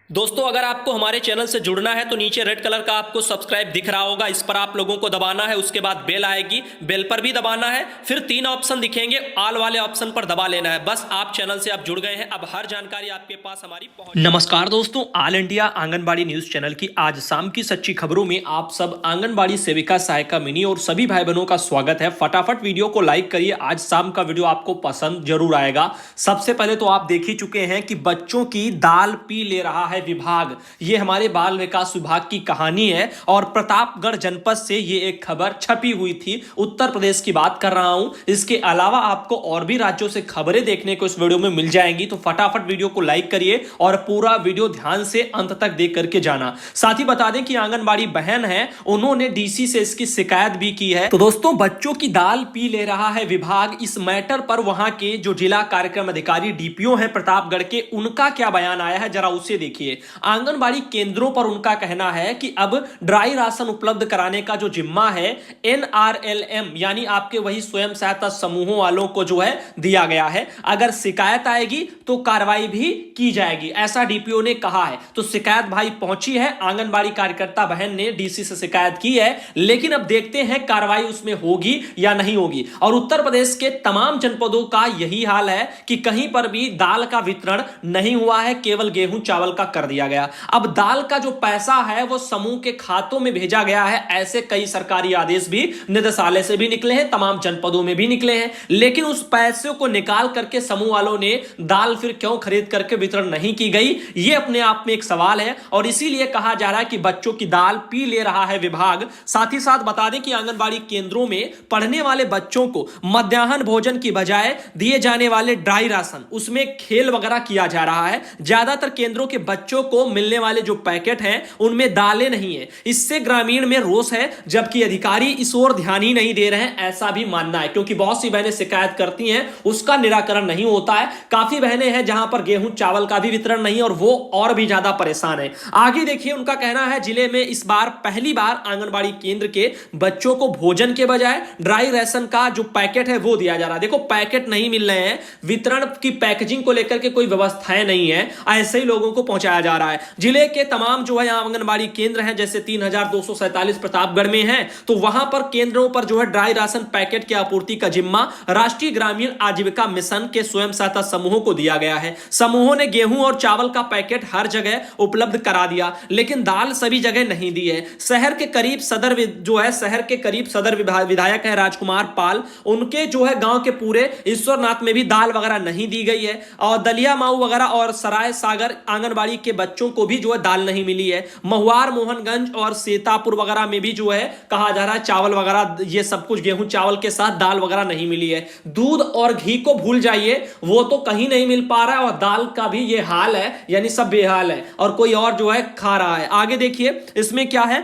दोस्तों, अगर आपको हमारे चैनल से जुड़ना है तो नीचे रेड कलर का आपको सब्सक्राइब दिख रहा होगा, इस पर आप लोगों को दबाना है। उसके बाद बेल आएगी, बेल पर भी दबाना है। फिर 3 ऑप्शन दिखेंगे, ऑल वाले ऑप्शन पर दबा लेना है। बस आप चैनल से आप जुड़ गए हैं, अब हर जानकारी आपके पास हमारी पहुंच। नमस्कार दोस्तों, all India anganwadi news channel की आज शाम की सच्ची खबरों में आप सब आंगनबाड़ी सेविका, सहायिका, मिनी और सभी भाई बहनों का स्वागत है। फटाफट वीडियो को लाइक करिए, आज शाम का वीडियो आपको पसंद जरूर आएगा। सबसे पहले तो आप देख ही चुके हैं कि बच्चों की दाल पी ले रहा है विभाग। ये हमारे बाल विकास विभाग की कहानी है और प्रतापगढ़ जनपद से ये एक खबर छपी हुई थी। उत्तर प्रदेश की बात कर रहा हूं। इसके अलावा आपको और भी राज्यों से खबरें देखने को इस वीडियो में मिल जाएंगी, तो फटाफट वीडियो को लाइक करिए और पूरा वीडियो ध्यान से अंत तक देख करके जाना। साथ ही बता दें कि आंगनबाड़ी बहन है, उन्होंने डीसी से इसकी शिकायत भी की है। तो दोस्तों, बच्चों की दाल पी ले रहा है विभाग, इस मैटर पर वहां के जो जिला कार्यक्रम अधिकारी डीपीओ हैं प्रतापगढ़ के, उनका क्या बयान आया है जरा उसे देखिए। आंगनबाड़ी केंद्रों पर उनका कहना है कि अब ड्राई राशन उपलब्ध कराने का जो जिम्मा है एनआरएलएम यानी आपके वही स्वयं सहायता समूहों वालों को जो है दिया गया है। अगर शिकायत आएगी तो कार्रवाई भी की जाएगी, ऐसा डीपीओ ने कहा है। तो शिकायत भाई पहुंची है, आंगनबाड़ी कार्यकर्ता बहन ने डीसी से शिकायत की है, लेकिन अब देखते हैं कार्रवाई उसमें होगी या नहीं होगी। और उत्तर प्रदेश के तमाम जनपदों का यही हाल है कि कहीं पर भी दाल का वितरण नहीं हुआ है, केवल गेहूं चावल का कर दिया गया। अब दाल का जो पैसा है वो समूह के खातों में भेजा गया है, ऐसे कई सरकारी आदेश भी निदेशालय से भी निकले हैं, तमाम जनपदों में भी निकले हैं। लेकिन उस पैसे को निकाल करके समूह वालों ने दाल फिर क्यों खरीद करके वितरण नहीं की गई, ये अपने आप में एक सवाल है और इसीलिए कहा जा रहा है कि बच्चों की दाल पी ले रहा है विभाग। साथ ही साथ बता दें कि आंगनबाड़ी केंद्रों में पढ़ने वाले बच्चों को मध्याह्न भोजन की बजाय दिए जाने वाले ड्राई राशन, उसमें खेल वगैरह किया जा रहा है। ज्यादातर केंद्रों के बच्चों को मिलने वाले जो पैकेट हैं उनमें दालें नहीं है। इससे ग्रामीण में रोष है, जबकि अधिकारी इस ओर ध्यान ही नहीं दे रहे हैं, ऐसा भी मानना है। क्योंकि बहुत सी बहनें शिकायत करती हैं, उसका निराकरण नहीं होता है। काफी बहनें हैं जहां पर गेहूं चावल का भी वितरण नहीं और वो और भी ज्यादा परेशान है। आगे देखिए, उनका कहना है जिले में इस बार पहली बार आंगनबाड़ी केंद्र के बच्चों को भोजन के बजाय ड्राई राशन का जो पैकेट है वो दिया जा रहा है। देखो, पैकेट नहीं मिल रहे हैं, वितरण की पैकेजिंग को लेकर के कोई व्यवस्थाएं नहीं है, ऐसे ही लोगों को पहुंचाया जा रहा है। जिले के तमाम जो है आंगनबाड़ी केंद्र हैं, जैसे 3247 प्रतापगढ़ में हैं, तो वहां पर केंद्रों पर जो है ड्राई राशन पैकेट की आपूर्ति का जिम्मा राष्ट्रीय ग्रामीण आजीविका मिशन के स्वयं सहायता समूहों को दिया गया है। समूहों ने गेहूं और चावल का पैकेट हर जगह उपलब्ध करा दिया, लेकिन दाल सभी जगह नहीं दी है। शहर के करीब सदर विधायक है राजकुमार पाल, उनके जो है गांव के पूरे ईश्वरनाथ में भी दाल वगैरह नहीं दी गई है। और दलिया माऊ वगैरह और सराय सागर आंगनबाड़ी के बच्चों को भी जो है दाल नहीं मिली है। महुआर, मोहनगंज और सीतापुर वगैरह में भी जो है कहा जा रहा है चावल वगैरह, ये सब कुछ गेहूं चावल के साथ दाल वगैरह नहीं मिली है। दूध और घी को भूल जाइए, वो तो कहीं नहीं मिल पा रहा है। और दाल का भी ये हाल है, यानी सब बेहाल है और कोई और जो है खा रहा है। आगे देखिए, इसमें क्या है,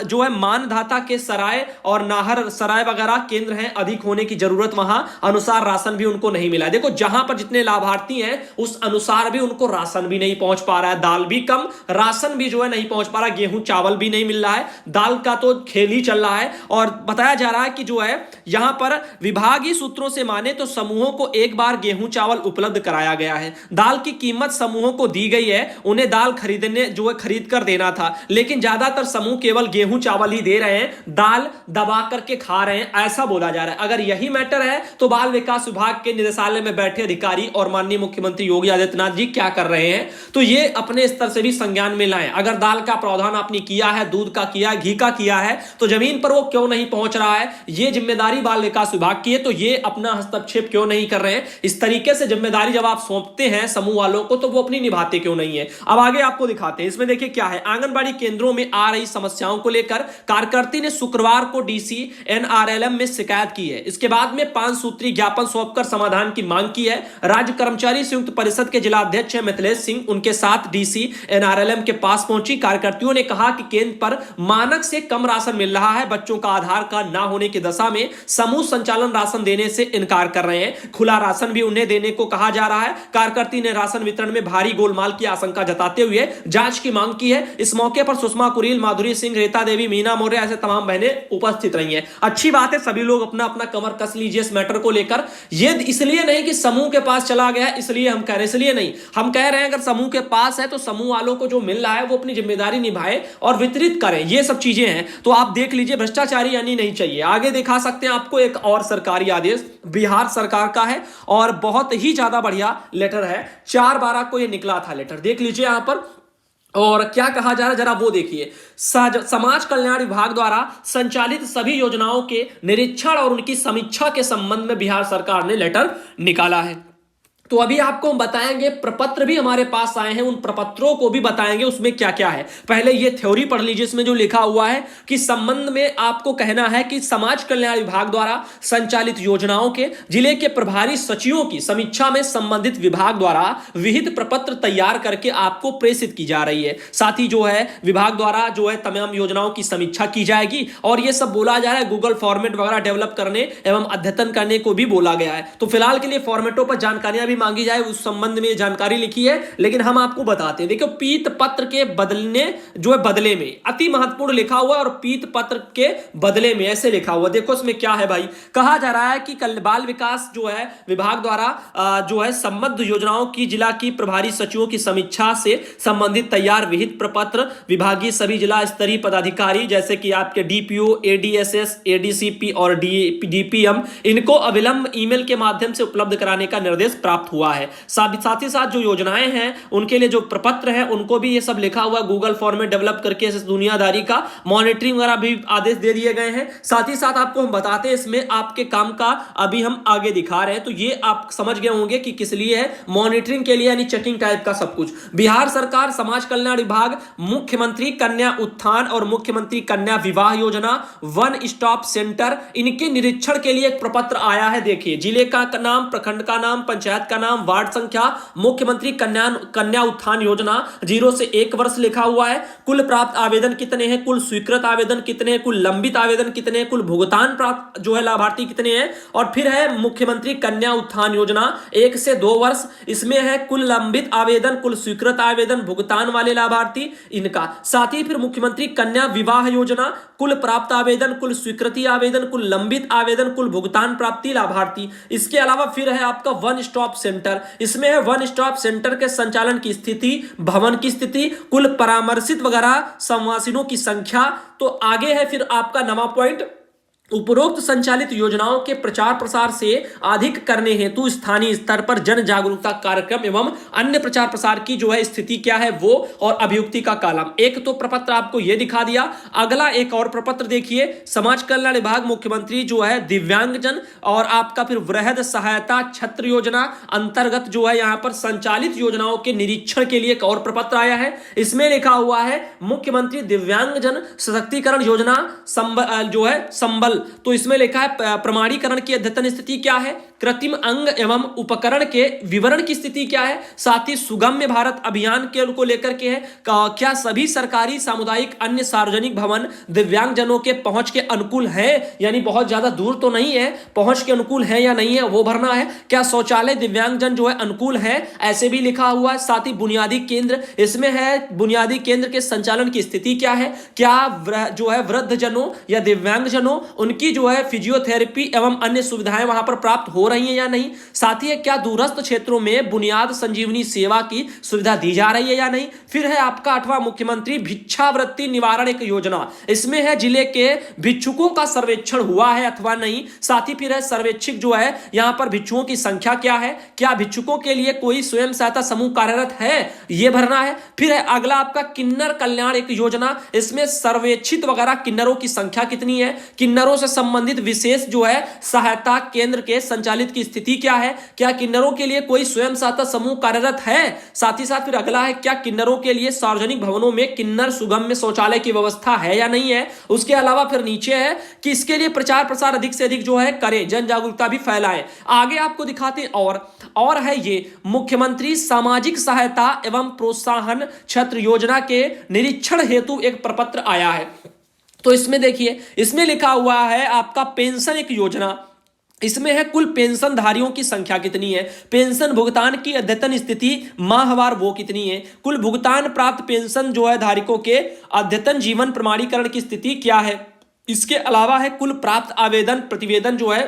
जो है मानधाता के सराय और नाहर सराय वगैरह केंद्र हैं, अधिक होने की जरूरत वहां अनुसार राशन भी उनको नहीं मिला। देखो, जहां पर जितने लाभार्थी हैं उस अनुसार भी उनको राशन भी नहीं पहुंच पा रहा है। दाल भी कम, राशन भी जो है नहीं पहुंच पा रहा, गेहूं चावल भी नहीं मिल रहा है। दाल का तो खेल ही चल रहा है। और बताया जा रहा है कि जो है यहां पर विभागीय सूत्रों से माने तो समूहों को एक बार गेहूं चावल उपलब्ध कराया गया है। दाल की कीमत समूहों को दी गई है, उन्हें दाल खरीदने जो है खरीद कर देना था, लेकिन ज्यादातर समूह केवल गेहूं चावल ही दे रहे हैं, दाल दबा करके खा रहे हैं, ऐसा बोला जा रहा है। अगर यही मैटर है तो बाल विकास विभाग के निदेशालय में बैठे अधिकारी और माननीय मुख्यमंत्री योगी आदित्यनाथ जी क्या कर रहे हैं, तो ये अपने स्तर से भी संज्ञान में लाएं। अगर दाल का प्रावधान आपने किया है, दूध का किया है, घी का किया है, तो जमीन पर वो क्यों नहीं पहुंच रहा है? ये जिम्मेदारी बाल विकास विभाग की है, तो ये अपना हस्तक्षेप क्यों नहीं कर रहे हैं? इस तरीके से जिम्मेदारी जब आप सौंपते हैं समूह वालों को, तो वो अपनी निभाते क्यों नहीं है? अब आगे आपको दिखाते हैं। इसमें देखिए क्या है, आंगनबाड़ी केंद्रों में आ रही समस्याओं को लेकर कार्यकर्ती ने शुक्रवार को डीसी एनआरएलएम में शिकायत की है। इसके बाद में 5 सूत्री ज्ञापन सौंपकर समाधान की मांग की है। राज्य कर्मचारी संयुक्त परिषद के जिला अध्यक्ष मिथिलेश सिंह उनके साथ डीसी एनआरएलएम के पास पहुंची। कार्यकर्तियों ने कहा कि केंद्र पर मानक से कम राशन मिल रहा है। बच्चों का आधार कार्ड ना होने की दशा में समूह संचालन राशन देने से इनकार कर रहे हैं। खुला राशन भी उन्हें देने को कहा जा रहा है। कार्यकर्ती ने राशन वितरण में भारी गोलमाल की आशंका जताते हुए जांच की मांग की है। इस मौके पर सुषमा कुरील, माधुरी सिंह, रेता देवी, मीना मौर्य ऐसे तमाम बहनें उपस्थित रही हैं। अच्छी बात है, सभी लोग अपना अपना कमर कस लीजिए इस मैटर को लेकर। ये इसलिए नहीं कि समूह के पास चला गया इसलिए हम कह रहे हैं, इसलिए नहीं हम कह रहे हैं, अगर समूह के पास पास है तो समूह वालों को जो मिल रहा है वो अपनी जिम्मेदारी निभाए और वितरित करें, ये सब चीजें हैं। तो आप देख लीजिए, भ्रष्टाचारी यानी नहीं चाहिए। आगे दिखा सकते हैं आपको एक और सरकारी आदेश बिहार सरकार का है और बहुत ही ज्यादा बढ़िया लेटर है। 4/12 को ये निकला था लेटर, देख लीजिए यहां पर। और क्या कहा जा रहा है जरा वो देखिए। समाज कल्याण विभाग द्वारा संचालित सभी योजनाओं के निरीक्षण और उनकी समीक्षा के संबंध में बिहार सरकार ने लेटर निकाला है। तो अभी आपको हम बताएंगे, प्रपत्र भी हमारे पास आए हैं, उन प्रपत्रों को भी बताएंगे उसमें क्या क्या है। पहले ये थ्योरी पढ़ लीजिए, इसमें जो लिखा हुआ है कि संबंध में आपको कहना है कि समाज कल्याण विभाग द्वारा संचालित योजनाओं के जिले के प्रभारी सचिवों की समीक्षा में संबंधित विभाग द्वारा विहित प्रपत्र तैयार करके आपको प्रेषित की जा रही है। साथ ही जो है विभाग द्वारा जो है तमाम योजनाओं की समीक्षा की जाएगी और ये सब बोला जा रहा है गूगल फॉर्मेट वगैरह डेवलप करने एवं अद्यतन करने को भी बोला गया है। तो फिलहाल के लिए फॉर्मेटों पर जानकारियां मांगी जाए उस संबंध में जानकारी लिखी है, लेकिन हम आपको बताते हैं। देखो, पीत पत्र के बदलने जो है बदले में, अति महत्वपूर्ण लिखा हुआ और पीत पत्र के बदले में ऐसे लिखा हुआ। देखो इसमें क्या है भाई, कहा जा रहा है कि कल बाल विकास जो है विभाग द्वारा जो है संबद्ध योजनाओं की जिला की प्रभारी सचिवों की समीक्षा से संबंधित तैयार विहित प्रपत्र विभागीय सभी जिला स्तरीय पदाधिकारी जैसे कि आपके डीपीओ, एडीएसएस, एडीसीपी और डीपीएम इनको अविलंब ईमेल के माध्यम से उपलब्ध कराने का निर्देश प्राप्त हुआ है। साथ ही साथ जो योजनाएं हैं उनके लिए जो प्रपत्र है उनको भी ये सब लिखा हुआ गूगल फॉर्म में डेवलप करके इस दुनियादारी का मॉनिटरिंग वगैरह भी आदेश दे दिए गए हैं। साथ ही साथ आपको हम बताते हैं इसमें आपके काम का अभी हम आगे दिखा रहे हैं, तो ये आप समझ गए होंगे कि किस लिए है, मॉनिटरिंग के लिए यानी चेकिंग टाइप का सब कुछ। बिहार सरकार समाज कल्याण विभाग मुख्यमंत्री कन्या उत्थान और मुख्यमंत्री कन्या विवाह योजना वन स्टॉप सेंटर इनके निरीक्षण के लिए एक प्रपत्र आया है। देखिए, जिले का नाम, प्रखंड का नाम, पंचायत का नाम, वार्ड संख्या, मुख्यमंत्री कन्या उत्थान योजना 0 से 1 वर्ष लिखा हुआ है। कुल प्राप्त आवेदन कितने हैं, कुल स्वीकृत आवेदन कितने हैं, कुल लंबित आवेदन कितने हैं, कुल भुगतान प्राप्त जो है लाभार्थी कितने हैं। और फिर है मुख्यमंत्री कन्या उत्थान योजना 1 से 2 वर्ष, इसमें है कुल लंबित आवेदन, कुल स्वीकृत आवेदन, भुगतान वाले लाभार्थी इनका। साथ ही फिर मुख्यमंत्री कन्या विवाह योजना कुल प्राप्त आवेदन, कुल स्वीकृति आवेदन, कुल लंबित आवेदन, कुल भुगतान प्राप्ति लाभार्थी। इसके अलावा फिर है आपका वन स्टॉप सेंटर, इसमें है वन स्टॉप सेंटर के संचालन की स्थिति, भवन की स्थिति, कुल परामर्शित वगैरह संवासिनों की संख्या। तो आगे है फिर आपका 9वां पॉइंट, उपरोक्त संचालित योजनाओं के प्रचार प्रसार से अधिक करने हेतु स्थानीय स्तर पर जन जागरूकता कार्यक्रम एवं अन्य प्रचार प्रसार की जो है स्थिति क्या है वो, और अभियुक्ति का कॉलम। एक तो प्रपत्र आपको यह दिखा दिया। अगला एक और प्रपत्र देखिए, समाज कल्याण विभाग मुख्यमंत्री जो है दिव्यांगजन और आपका फिर वृहद सहायता छत्र योजना अंतर्गत जो है यहां पर संचालित योजनाओं के निरीक्षण के लिए एक और प्रपत्र आया है। इसमें लिखा हुआ है मुख्यमंत्री दिव्यांगजन सशक्तिकरण योजना जो है संबल। तो इसमें लिखा है प्रमाणीकरण की अद्यतन स्थिति क्या है, कृत्रिम अंग एवं उपकरण के विवरण की स्थिति क्या है, साथ ही सुगम्य भारत अभियान के को लेकर के है क्या सभी सरकारी सामुदायिक अन्य सार्वजनिक भवन दिव्यांगजनों के पहुंच के अनुकूल है, यानी बहुत ज्यादा दूर तो नहीं है, पहुंच के अनुकूल है या नहीं है वो भरना है। क्या शौचालय दिव्यांगजन जो है अनुकूल है, ऐसे भी लिखा हुआ है। साथ ही बुनियादी केंद्र, इसमें है बुनियादी केंद्र के संचालन की स्थिति क्या है, क्या जो है वृद्धजनों या दिव्यांगजनों उनकी जो है फिजियोथेरेपी एवं अन्य सुविधाएं वहां पर प्राप्त हो रही हैं या नहीं। साथ ही क्या दूरस्थ क्षेत्रों में बुनियाद संजीवनी सेवा की सुविधा दी जा रही है या नहीं। फिर है आपका 8वां मुख्यमंत्री भिक्षावृत्ति निवारण एक योजना, इसमें है जिले के भिक्षुकों का सर्वेक्षण हुआ है अथवा नहीं। साथ ही फिर है सर्वेक्षक जो है यहां पर भिक्षुओं की संख्या क्या है, क्या भिक्षुकों के लिए कोई स्वयं सहायता समूह कार्यरत है, यह भरना है। फिर है अगला आपका किन्नर कल्याण एक योजना, इसमें सर्वेक्षित वगैरह किन्नरों की संख्या कितनी है, किन्नरों से संबंधित विशेष जो है सहायता केंद्र के संचालित की स्थिति क्या है, क्या किन्नरों के लिए कोई स्वयं सहायता समूह कार्यरत है। साथ ही साथ फिर अगला है क्या किन्नरों के लिए सार्वजनिक भवनों में किन्नर सुगम्य शौचालय की व्यवस्था है या नहीं है। उसके अलावा फिर नीचे है कि इसके लिए प्रचार प्रसार अधिक से अधिक जो है करें, जन जागरूकता भी फैलाएं। आगे आपको दिखाते हैं और है ये मुख्यमंत्री सामाजिक सहायता एवं प्रोत्साहन छत्र योजना के निरीक्षण हेतु एक प्रपत्र आया है। तो इसमें देखिए, इसमें लिखा हुआ है आपका पेंशन एक योजना, इसमें है कुल पेंशनधारियों की संख्या कितनी है, पेंशन भुगतान की अद्यतन स्थिति माहवार वो कितनी है, कुल भुगतान प्राप्त पेंशन जो है धारकों के अद्यतन जीवन प्रमाणीकरण की स्थिति क्या है। इसके अलावा है कुल प्राप्त आवेदन प्रतिवेदन जो है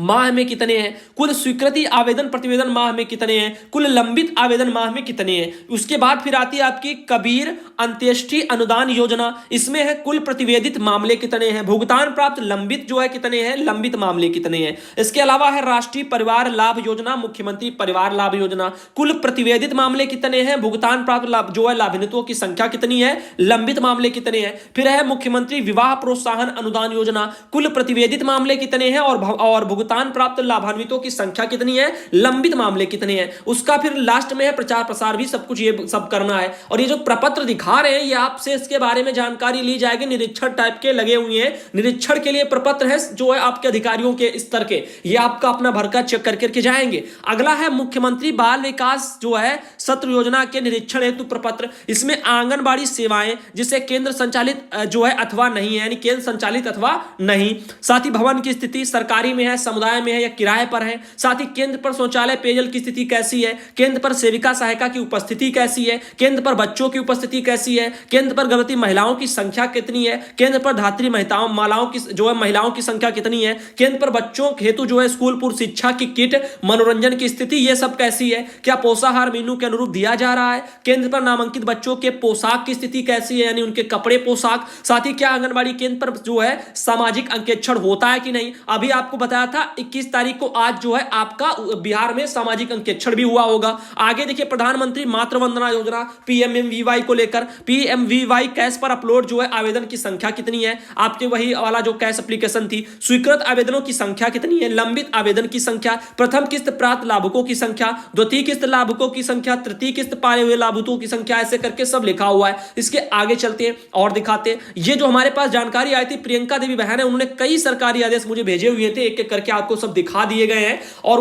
माह में कितने हैं, कुल स्वीकृति आवेदन प्रतिवेदन माह में कितने हैं, कुल लंबित आवेदन माह में कितने हैं। उसके बाद फिर आती है आपकी कबीर अंत्येष्टि अनुदान योजना, इसमें है कुल प्रतिवेदित मामले कितने हैं, भुगतान प्राप्त लंबित जो है कितने हैं, लंबित मामले कितने हैं। इसके अलावा है राष्ट्रीय परिवार लाभ योजना, मुख्यमंत्री परिवार लाभ योजना, कुल प्रतिवेदित मामले कितने हैं, भुगतान प्राप्त लाभ जो है लाभान्वितों की संख्या कितनी है, लंबित मामले कितने हैं। फिर है मुख्यमंत्री विवाह प्रोत्साहन अनुदान योजना, कुल प्रतिवेदित मामले कितने हैं और भुगतान प्राप्त लाभान्वितों की संख्या कितनी है, लंबित मामले कितने हैं। उसका फिर लास्ट में है प्रचार प्रसार भी, सब कुछ ये सब करना है। और ये जो प्रपत्र दिखा रहे हैं ये आपसे इसके बारे में जानकारी ली जाएगी, निरीक्षण टाइप के लगे हुए हैं, निरीक्षण के लिए प्रपत्र है जो है आपके अधिकारियों के स्तर के, ये आपका अपना भरकर चेक करके जाएंगे। अगला है मुख्यमंत्री बाल विकास जो है सत्र योजना के निरीक्षण हेतु प्रपत्र, इसमें आंगनबाड़ी सेवाएं जिसे केंद्र संचालित जो है अथवा नहीं है, यानी केंद्र संचालित अथवा नहीं। साथ ही भवन की स्थिति सरकारी में है, समुदाय में है या किराए पर है। साथ ही केंद्र पर शौचालय पेयजल की स्थिति कैसी है, केंद्र पर सेविका सहायिका की उपस्थिति कैसी है, केंद्र पर बच्चों की उपस्थिति कैसी है, केंद्र पर गर्भवती महिलाओं की संख्या कितनी है, केंद्र पर धात्री मालाओं की जो है महिलाओं की संख्या कितनी है, केंद्र पर बच्चों हेतु जो है स्कूल पूर्व शिक्षा की किट मनोरंजन की स्थिति ये सब कैसी है, क्या पोषाहार मेनू के अनुरूप दिया जा रहा है, केंद्र पर नामांकित बच्चों के पोशाक की स्थिति कैसी है, यानी उनके कपड़े पोशाक। साथ ही क्या आंगनबाड़ी केंद्र पर जो है सामाजिक अंकेक्षण होता है कि नहीं। अभी आपको बताया था 21 तारीख को आज जो है आपका बिहार में सामाजिक अंकेक्षण भी हुआ होगा। आगे देखिए प्रधानमंत्री मातृ वंदना योजना पीएमवीवाई को लेकर, पीएमवीवाई कैश पर अपलोड जो है आवेदन की संख्या कितनी है, आपके वही वाला जो कैश एप्लीकेशन थी, स्वीकृत आवेदनों की संख्या कितनी है, लंबित आवेदन की संख्या, प्रथम किस्त प्राप्त लाभुकों की संख्या, द्वितीय किस्त लाभुकों की संख्या, तृतीय किस्त पाए हुए लाभुकों की संख्या, ऐसे करके सब लिखा हुआ है। इसके आगे चलते हैं और दिखाते हैं। ये जो हमारे पास जानकारी आई थी प्रियंका देवी बहन है, उन्होंने कई सरकारी आदेश मुझे भेजे हुए थे, एक एक करके आपको सब दिखा दिए गए हैं और